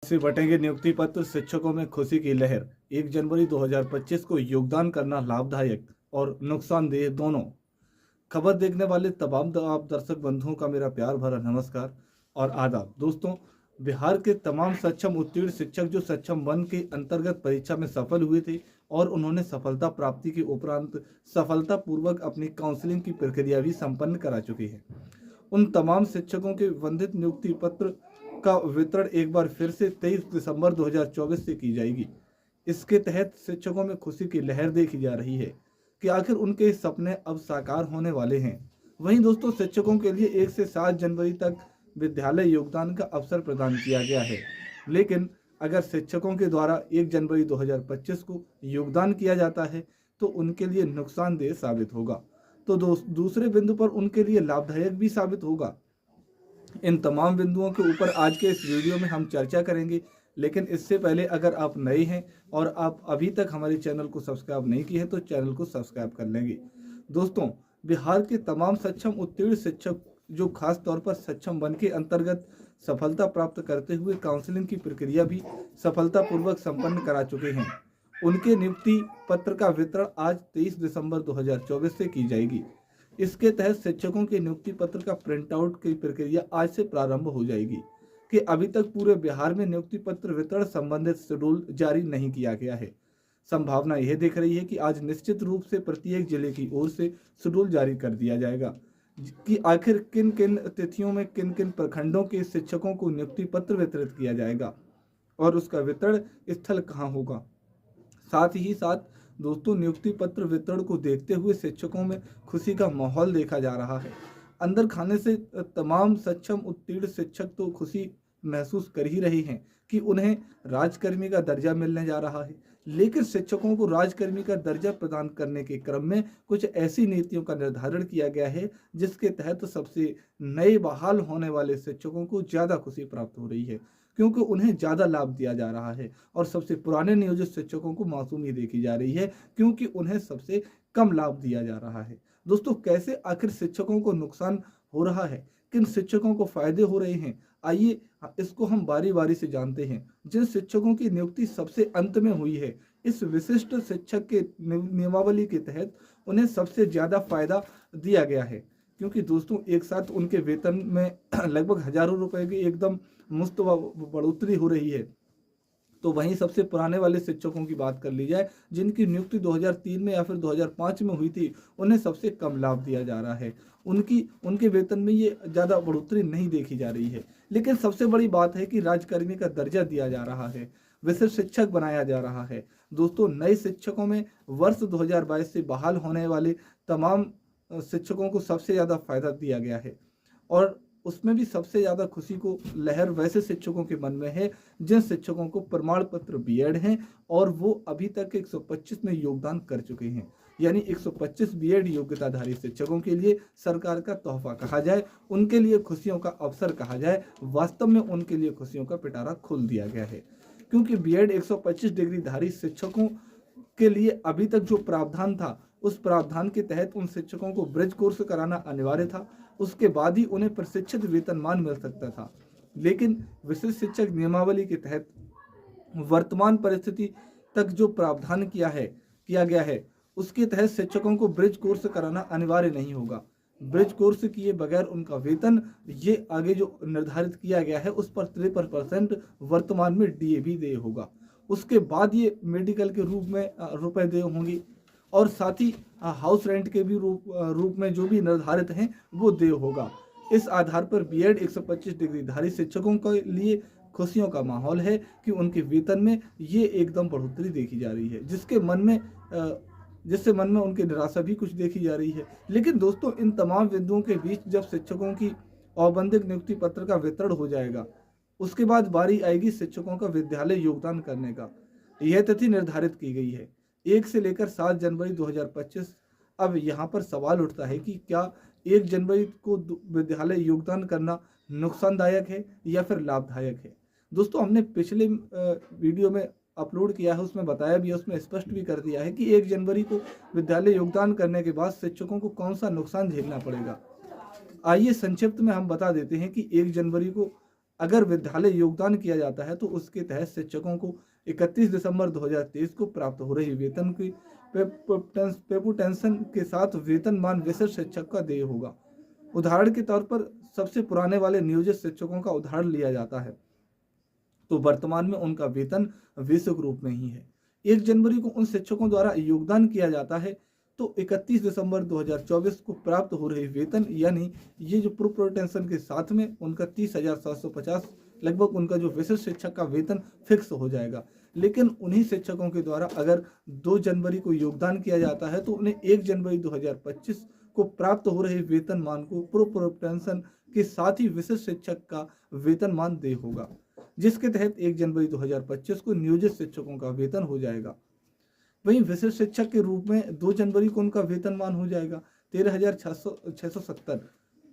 से बटेंगे नियुक्ति पत्र, शिक्षकों में खुशी की लहर। 1 जनवरी 2025 को योगदान करना लाभदायक और नुकसानदेह दोनों। खबर देखने वाले तमाम आप दर्शक बंधुओं का मेरा प्यार भरा नमस्कार और आदाब। दोस्तों, बिहार के तमाम सक्षम उत्तीर्ण शिक्षक जो सक्षम वन के अंतर्गत परीक्षा में सफल हुए थे और उन्होंने सफलता प्राप्ति के उपरांत सफलतापूर्वक अपनी काउंसलिंग की प्रक्रिया भी संपन्न करा चुके हैं, उन तमाम शिक्षकों के वंदित नियुक्ति पत्र का वितरण एक बार फिर से 23 दिसंबर 2024 से की जाएगी। इसके तहत शिक्षकों में खुशी की लहर देखी जा रही है कि आखिर उनके सपने अब साकार होने वाले हैं। वहीं दोस्तों, शिक्षकों के लिए 1 से 7 जनवरी तक विद्यालय योगदान का अवसर प्रदान किया गया है, लेकिन अगर शिक्षकों के द्वारा 1 जनवरी 2025 को योगदान किया जाता है तो उनके लिए नुकसानदेह साबित होगा, तो दूसरे बिंदु पर उनके लिए लाभदायक भी साबित होगा। इन तमाम बिंदुओं के ऊपर आज के इस वीडियो में हम चर्चा करेंगे, लेकिन इससे पहले अगर आप नए हैं और आप अभी तक हमारे चैनल को सब्सक्राइब नहीं किए हैं तो चैनल को सब्सक्राइब कर लेंगे। दोस्तों, बिहार के तमाम सक्षम उत्तीर्ण शिक्षक जो खास तौर पर सक्षम वन के अंतर्गत सफलता प्राप्त करते हुए काउंसलिंग की प्रक्रिया भी सफलतापूर्वक संपन्न करा चुके हैं, उनके नियुक्ति पत्र का वितरण आज 23 दिसंबर 2024 से की जाएगी। इसके तहत शिक्षकों के नियुक्ति पत्र का प्रिंट आउट की प्रक्रिया आज से प्रारंभ हो जाएगी कि अभी तक पूरे बिहार में नियुक्ति पत्र वितरण संबंधित शेड्यूल जारी नहीं किया गया है। संभावना यह दिख रही है कि आज निश्चित रूप से प्रत्येक जिले की ओर से शेड्यूल जारी कर दिया जाएगा कि आखिर किन किन तिथियों में किन किन प्रखंडों के शिक्षकों को नियुक्ति पत्र वितरित किया जाएगा और उसका वितरण स्थल कहाँ होगा। साथ ही साथ दोस्तों, नियुक्ति पत्र वितरण को देखते हुए शिक्षकों में खुशी का माहौल देखा जा रहा है। अंदर खाने से तमाम सक्षम उत्तीर्ण शिक्षक तो खुशी महसूस कर ही रहे हैं कि उन्हें राजकर्मी का दर्जा मिलने जा रहा है, लेकिन शिक्षकों को राजकर्मी का दर्जा प्रदान करने के क्रम में कुछ ऐसी नीतियों का निर्धारण किया गया है जिसके तहत सबसे नए बहाल होने वाले शिक्षकों को ज़्यादा खुशी प्राप्त हो रही है, क्योंकि उन्हें ज़्यादा लाभ दिया जा रहा है और सबसे पुराने नियोजित शिक्षकों को मासूमी देखी जा रही है क्योंकि उन्हें सबसे कम लाभ दिया जा रहा है। दोस्तों, कैसे आखिर शिक्षकों को नुकसान हो रहा है, किन शिक्षकों को फायदे हो रहे हैं, आइए इसको हम बारी बारी से जानते हैं। जिन शिक्षकों की नियुक्ति सबसे अंत में हुई है, इस विशिष्ट शिक्षक के नियमावली के तहत उन्हें सबसे ज़्यादा फायदा दिया गया है, क्योंकि दोस्तों एक साथ उनके वेतन में लगभग हजारों रुपए की एकदम मुफ्त बढ़ोतरी हो रही है। तो वहीं सबसे पुराने वाले शिक्षकों की बात कर ली जाए, जिनकी नियुक्ति 2003 में या फिर 2005 में हुई थी, उन्हें सबसे कम लाभ दिया जा रहा है। उनके वेतन में ये ज़्यादा बढ़ोतरी नहीं देखी जा रही है। लेकिन सबसे बड़ी बात है कि राजकर्मी का दर्जा दिया जा रहा है, विशिष्ट शिक्षक बनाया जा रहा है। दोस्तों, नए शिक्षकों में वर्ष 2022 से बहाल होने वाले तमाम शिक्षकों को सबसे ज़्यादा फायदा दिया गया है और उसमें भी सबसे ज़्यादा खुशी को लहर वैसे शिक्षकों के मन में है जिन शिक्षकों को प्रमाण पत्र बीएड हैं और वो अभी तक 125 में योगदान कर चुके हैं। यानी 125 बीएड योग्यताधारी शिक्षकों के लिए सरकार का तोहफा कहा जाए, उनके लिए खुशियों का अवसर कहा जाए, वास्तव में उनके लिए खुशियों का पिटारा खोल दिया गया है, क्योंकि बीएड 125 डिग्रीधारी शिक्षकों के लिए अभी तक जो प्रावधान था, उस प्रावधान के तहत उन शिक्षकों को ब्रिज कोर्स कराना अनिवार्य था। उसके बाद ही उन्हें प्रशिक्षित वेतनमान मिल सकता था। लेकिन विशिष्ट शिक्षक नियमावली के तहत वर्तमान परिस्थिति तक जो प्रावधान किया गया है, उसके तहत शिक्षकों को ब्रिज कोर्स कराना अनिवार्य नहीं होगा। ब्रिज कोर्स किए बगैर उनका वेतन, ये आगे जो निर्धारित किया गया है उस पर 53% वर्तमान में डीए देय होगा। उसके बाद ये मेडिकल के रूप में रुपए देय होंगे और साथ ही हाउस रेंट के भी रूप में जो भी निर्धारित हैं वो देय होगा। इस आधार पर बीएड 125 डिग्रीधारी शिक्षकों के लिए खुशियों का माहौल है कि उनके वेतन में ये एकदम बढ़ोतरी देखी जा रही है, जिससे मन में उनकी निराशा भी कुछ देखी जा रही है। लेकिन दोस्तों, इन तमाम बिंदुओं के बीच जब शिक्षकों की औपबंधिक नियुक्ति पत्र का वितरण हो जाएगा, उसके बाद बारी आएगी शिक्षकों का विद्यालय योगदान करने का। यह तिथि निर्धारित की गई है 1 से लेकर 7 जनवरी 2025। अब यहाँ पर सवाल उठता है कि क्या 1 जनवरी को विद्यालय योगदान करना नुकसानदायक है या फिर लाभदायक है। दोस्तों, हमने पिछले वीडियो में अपलोड किया है, उसमें बताया भी है, उसमें स्पष्ट भी कर दिया है कि 1 जनवरी को विद्यालय योगदान करने के बाद शिक्षकों को कौन सा नुकसान झेलना पड़ेगा। आइए संक्षिप्त में हम बता देते हैं कि 1 जनवरी को अगर विद्यालय योगदान किया जाता है तो उसके तहत शिक्षकों को 31 दिसंबर 2023 को प्राप्त हो रही वेतन की पेपुटेंशन के साथ वेतनमान विशिष्ट शिक्षक का देय होगा। उदाहरण के तौर पर सबसे पुराने वाले नियोजित शिक्षकों का उदाहरण लिया जाता है तो वर्तमान में उनका वेतन वैश्विक रूप में ही है। 1 जनवरी को उन शिक्षकों द्वारा योगदान किया जाता है तो 31 दिसंबर 2024 को प्राप्त हो रही वेतन यानी ये जो प्रोपोर्टेंशन के साथ में उनका 30,750 लगभग उनका जो विशिष्ट शिक्षक का वेतन फिक्स हो जाएगा। लेकिन उन्हीं शिक्षकों के द्वारा अगर 2 जनवरी को योगदान किया जाता है तो उन्हें 1 जनवरी 2025 को प्राप्त हो रहे वेतनमान को प्रोपोर्टेंशन के साथ ही विशिष्ट शिक्षक का वेतनमान देय होगा, जिसके तहत 1 जनवरी 2025 को नियोजित शिक्षकों का वेतन हो जाएगा। वहीं विशिष्ट शिक्षक के रूप में 2 जनवरी को उनका वेतनमान हो जाएगा 13,670।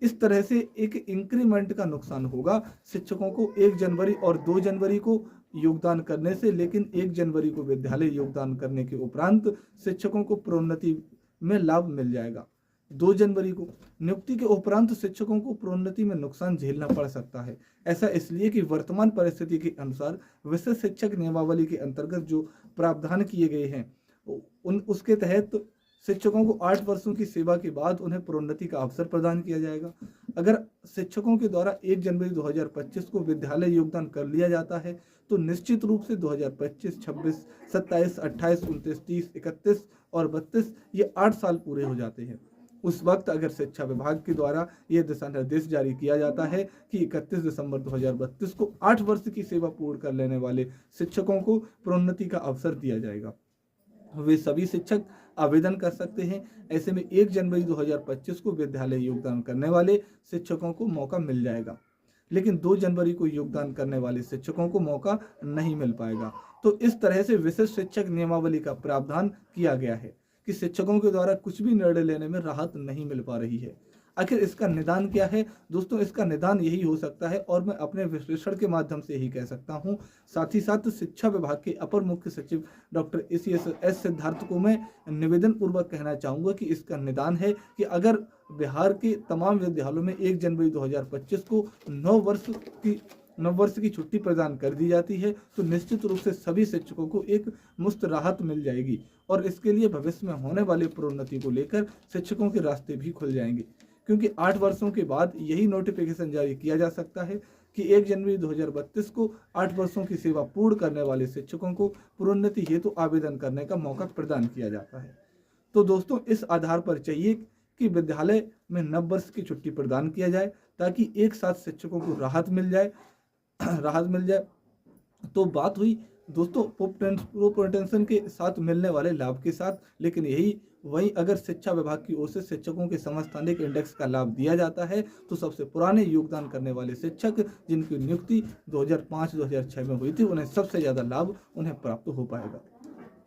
इस तरह से एक इंक्रीमेंट का नुकसान होगा शिक्षकों को 1 जनवरी और 2 जनवरी को योगदान करने से, लेकिन 1 जनवरी को विद्यालय योगदान करने के उपरांत शिक्षकों को प्रोन्नति में लाभ मिल जाएगा। 2 जनवरी को नियुक्ति के उपरांत शिक्षकों को प्रोन्नति में नुकसान झेलना पड़ सकता है। ऐसा इसलिए कि वर्तमान परिस्थिति के अनुसार विशिष्ट शिक्षक नियमावली के अंतर्गत जो प्रावधान किए गए हैं उसके तहत शिक्षकों को 8 वर्षों की सेवा के बाद उन्हें प्रोन्नति का अवसर प्रदान किया जाएगा। अगर शिक्षकों के द्वारा 1 जनवरी 2025 को विद्यालय योगदान कर लिया जाता है तो निश्चित रूप से 2025, 26, 27, 28, 29, 30, 31 और 32 ये 8 साल पूरे हो जाते हैं। उस वक्त अगर शिक्षा विभाग के द्वारा यह दिशा निर्देश जारी किया जाता है कि 31 दिसंबर 2032 को 8 वर्ष की सेवा पूर्ण कर लेने वाले शिक्षकों को प्रोन्नति का अवसर दिया जाएगा, वे सभी शिक्षक आवेदन कर सकते हैं। ऐसे में 1 जनवरी 2025 को विद्यालय योगदान करने वाले शिक्षकों को मौका मिल जाएगा, लेकिन 2 जनवरी को योगदान करने वाले शिक्षकों को मौका नहीं मिल पाएगा। तो इस तरह से विशिष्ट शिक्षक नियमावली का प्रावधान किया गया है कि शिक्षकों के द्वारा कुछ भी निर्णय लेने में राहत नहीं मिल पा रही है। आखिर इसका निदान क्या है दोस्तों? इसका निदान यही हो सकता है और मैं अपने विश्लेषण के माध्यम से यही कह सकता हूं। साथ ही साथ शिक्षा विभाग के अपर मुख्य सचिव डॉक्टर एस सिद्धार्थ को मैं निवेदन पूर्वक कहना चाहूँगा कि इसका निदान है कि अगर बिहार के तमाम विद्यालयों में 1 जनवरी 2025 को 9 वर्ष की छुट्टी प्रदान कर दी जाती है तो निश्चित रूप से सभी शिक्षकों को एक मुफ्त राहत मिल जाएगी और इसके लिए भविष्य में होने वाली प्रोन्नति को लेकर शिक्षकों के रास्ते भी खुल जाएंगे, क्योंकि 8 वर्षों के बाद यही नोटिफिकेशन जारी किया जा सकता है कि 1 जनवरी 2032 को 8 वर्षों की सेवा पूर्ण करने वाले शिक्षकों को प्रोन्नति हेतु आवेदन करने का मौका प्रदान किया जाता है। तो दोस्तों इस आधार पर चाहिए कि विद्यालय में 9 वर्ष की छुट्टी प्रदान किया जाए ताकि एक साथ शिक्षकों को राहत मिल जाए। तो बात हुई दोस्तों प्रोपोर्टेंशन के साथ मिलने वाले लाभ के साथ, लेकिन वहीं अगर शिक्षा विभाग की ओर से शिक्षकों के समस्थानिक इंडेक्स का लाभ दिया जाता है तो सबसे पुराने योगदान करने वाले शिक्षक जिनकी नियुक्ति 2005-2006 में हुई थी उन्हें सबसे ज़्यादा लाभ उन्हें प्राप्त हो पाएगा।